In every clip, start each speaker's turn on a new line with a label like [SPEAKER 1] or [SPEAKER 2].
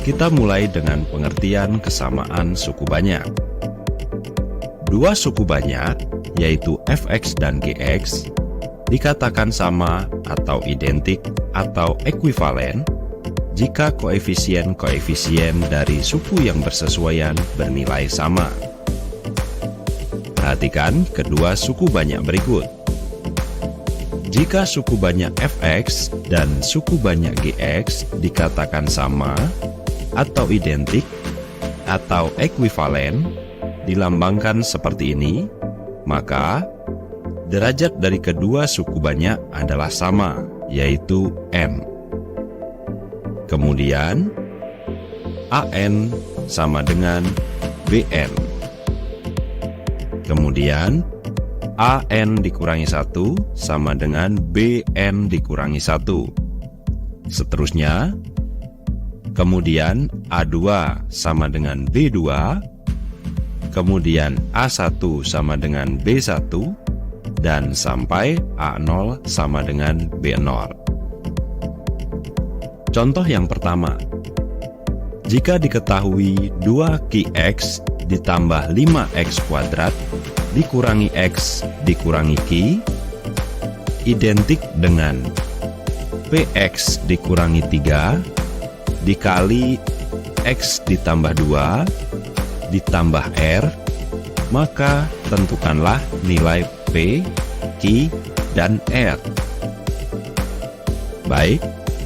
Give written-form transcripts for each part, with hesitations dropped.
[SPEAKER 1] Kita mulai dengan pengertian kesamaan suku banyak. Dua suku banyak, yaitu fx dan gx, dikatakan sama atau identik atau ekuivalen jika koefisien-koefisien dari suku yang bersesuaian bernilai sama. Perhatikan kedua suku banyak berikut. Jika suku banyak fx dan suku banyak gx dikatakan sama atau identik atau ekuivalen, dilambangkan seperti ini, maka derajat dari kedua suku banyak adalah sama, yaitu n. Kemudian, an sama dengan bn. Kemudian, an dikurangi 1 sama dengan bn dikurangi 1. Seterusnya, kemudian a2 sama dengan b2, kemudian a1 sama dengan b1, dan sampai a0 sama dengan b0. Contoh yang pertama, jika diketahui 2qx ditambah 5x kuadrat dikurangi x dikurangi q identik dengan px dikurangi 3 dikali x ditambah 2 ditambah r, maka tentukanlah nilai p, q, dan r. Baik,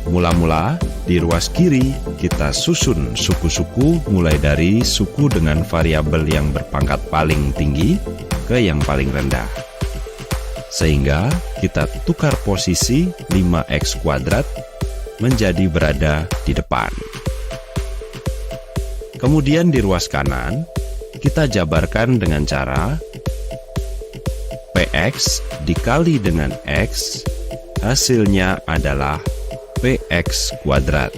[SPEAKER 1] mula-mula di ruas kiri kita susun suku-suku mulai dari suku dengan variabel yang berpangkat paling tinggi ke yang paling rendah. Sehingga kita tukar posisi 5x kuadrat menjadi berada di depan. Kemudian di ruas kanan kita jabarkan dengan cara px dikali dengan x, hasilnya adalah px kuadrat.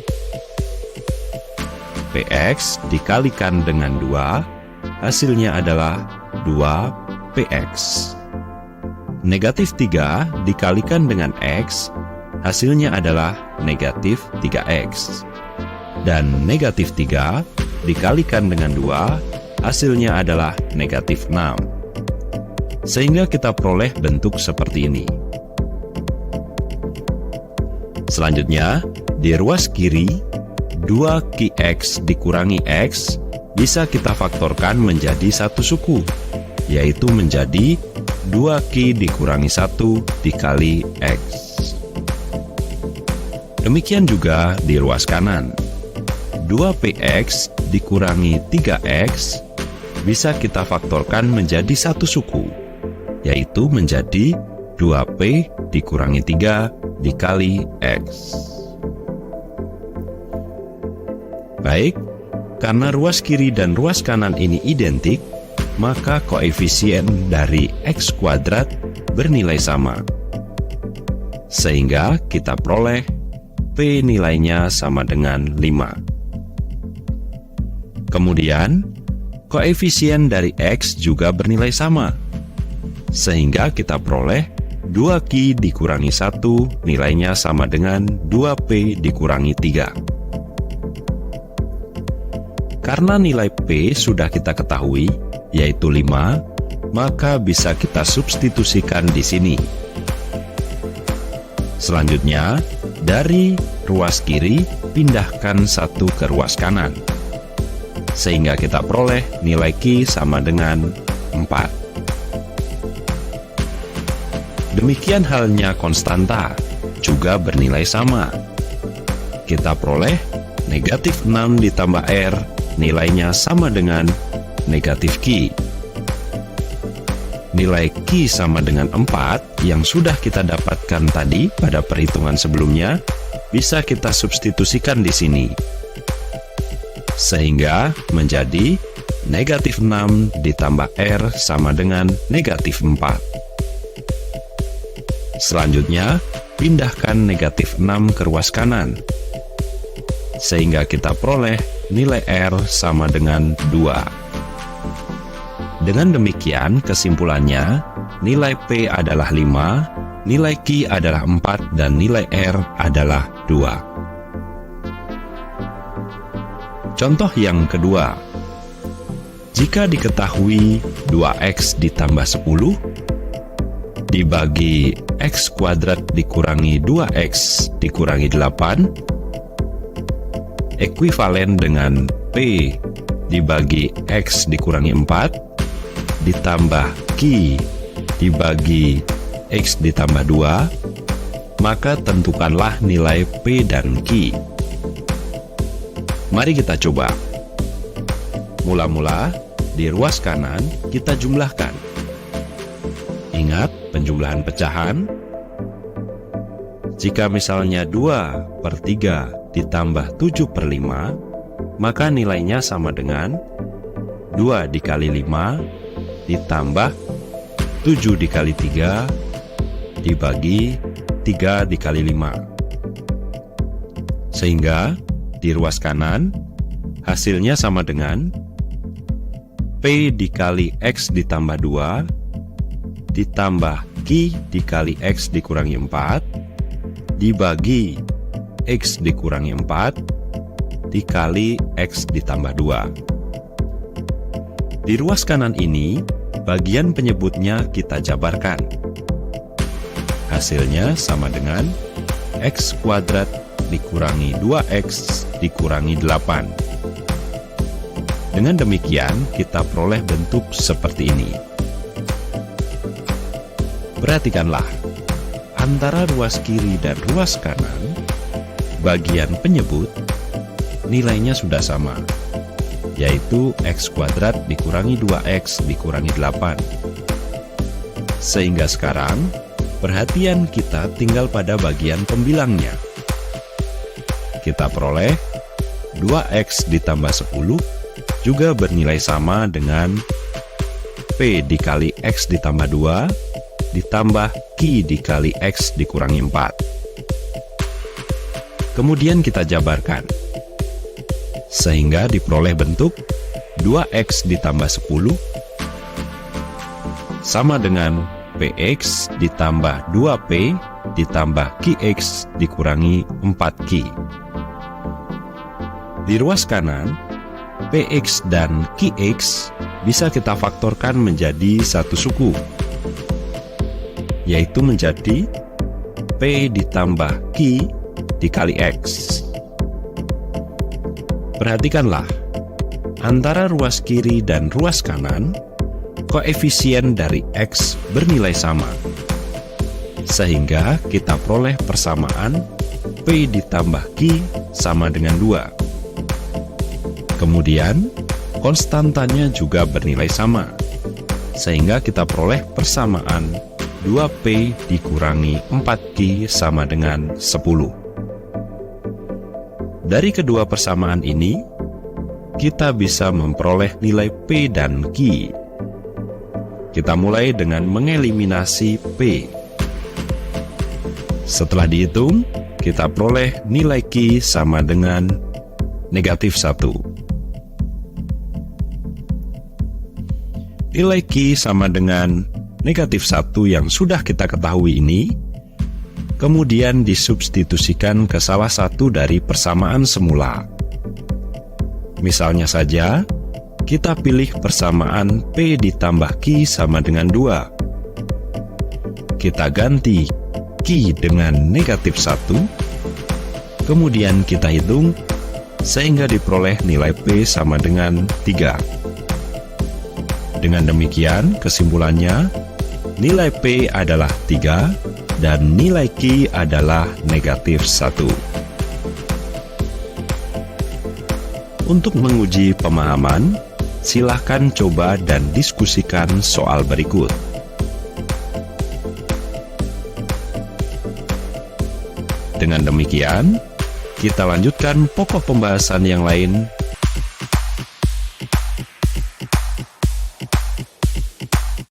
[SPEAKER 1] Px dikalikan dengan 2, hasilnya adalah 2px. Negatif 3 dikalikan dengan x, hasilnya adalah negatif 3x. Dan negatif 3 dikalikan dengan 2, hasilnya adalah negatif 6. Sehingga kita peroleh bentuk seperti ini. Selanjutnya, di ruas kiri, 2qx dikurangi x bisa kita faktorkan menjadi satu suku, yaitu menjadi 2q dikurangi 1 dikali x. Demikian juga di ruas kanan, 2px dikurangi 3x bisa kita faktorkan menjadi satu suku, yaitu menjadi 2p dikurangi 3 dikali x. Baik, karena ruas kiri dan ruas kanan ini identik, maka koefisien dari x kuadrat bernilai sama. Sehingga kita peroleh p nilainya sama dengan 5. Kemudian, koefisien dari x juga bernilai sama. Sehingga kita peroleh 2q dikurangi 1 nilainya sama dengan 2p dikurangi 3. Karena nilai p sudah kita ketahui, yaitu 5, maka bisa kita substitusikan di sini. Selanjutnya, dari ruas kiri, pindahkan 1 ke ruas kanan. Sehingga kita peroleh nilai q sama dengan 4. Demikian halnya konstanta, juga bernilai sama. Kita peroleh negatif 6 ditambah r, nilainya sama dengan negatif q. Nilai q sama dengan 4 yang sudah kita dapatkan tadi pada perhitungan sebelumnya, bisa kita substitusikan di sini. Sehingga menjadi negatif 6 ditambah r sama dengan negatif 4. Selanjutnya, pindahkan negatif 6 ke ruas kanan. Sehingga kita peroleh nilai r sama dengan 2. Dengan demikian, kesimpulannya, nilai p adalah 5, nilai q adalah 4, dan nilai r adalah 2.
[SPEAKER 2] Contoh yang kedua, jika diketahui 2x ditambah 10 dibagi x kuadrat dikurangi 2x dikurangi 8 ekuivalen dengan P dibagi x dikurangi 4 ditambah Q dibagi x ditambah 2, maka tentukanlah nilai P dan Q. Mari kita coba. Mula-mula, di ruas kanan kita jumlahkan. Ingat penjumlahan pecahan. Jika misalnya 2/3 ditambah 7/5, maka nilainya sama dengan 2 dikali 5 ditambah 7 dikali 3 dibagi 3 dikali 5. Sehingga di ruas kanan hasilnya sama dengan P dikali X ditambah 2 ditambah Q dikali X dikurangi 4 dibagi X dikurangi 4 dikali X ditambah 2. Di ruas kanan ini, bagian penyebutnya kita jabarkan. Hasilnya sama dengan X kuadrat dikurangi 2x dikurangi 8. Dengan demikian, kita peroleh bentuk seperti ini. Perhatikanlah, antara ruas kiri dan ruas kanan, bagian penyebut nilainya sudah sama, yaitu x kuadrat dikurangi 2x dikurangi 8. Sehingga sekarang, perhatian kita tinggal pada bagian pembilangnya. Kita peroleh 2x ditambah 10 juga bernilai sama dengan P dikali X ditambah 2 ditambah Q dikali X dikurangi 4. Kemudian kita jabarkan. Sehingga diperoleh bentuk 2x ditambah 10 sama dengan Px ditambah 2P ditambah Qx dikurangi 4Q. Di ruas kanan, Px dan Qx bisa kita faktorkan menjadi satu suku, yaitu menjadi P ditambah Q dikali X. Perhatikanlah, antara ruas kiri dan ruas kanan, koefisien dari X bernilai sama, sehingga kita peroleh persamaan P ditambah Q sama dengan 2. Kemudian, konstantanya juga bernilai sama, sehingga kita peroleh persamaan 2P dikurangi 4Q sama dengan 10. Dari kedua persamaan ini, kita bisa memperoleh nilai P dan Q. Kita mulai dengan mengeliminasi P. Setelah dihitung, kita peroleh nilai Q sama dengan negatif 1. Nilai Q sama dengan negatif 1 yang sudah kita ketahui ini, kemudian disubstitusikan ke salah satu dari persamaan semula. Misalnya saja, kita pilih persamaan P ditambah Q sama dengan 2. Kita ganti Q dengan negatif 1, kemudian kita hitung, sehingga diperoleh nilai P sama dengan 3. Dengan demikian, kesimpulannya, nilai P adalah 3 dan nilai Q adalah negatif 1. Untuk menguji pemahaman, silahkan coba dan diskusikan soal berikut. Dengan demikian, kita lanjutkan pokok pembahasan yang lain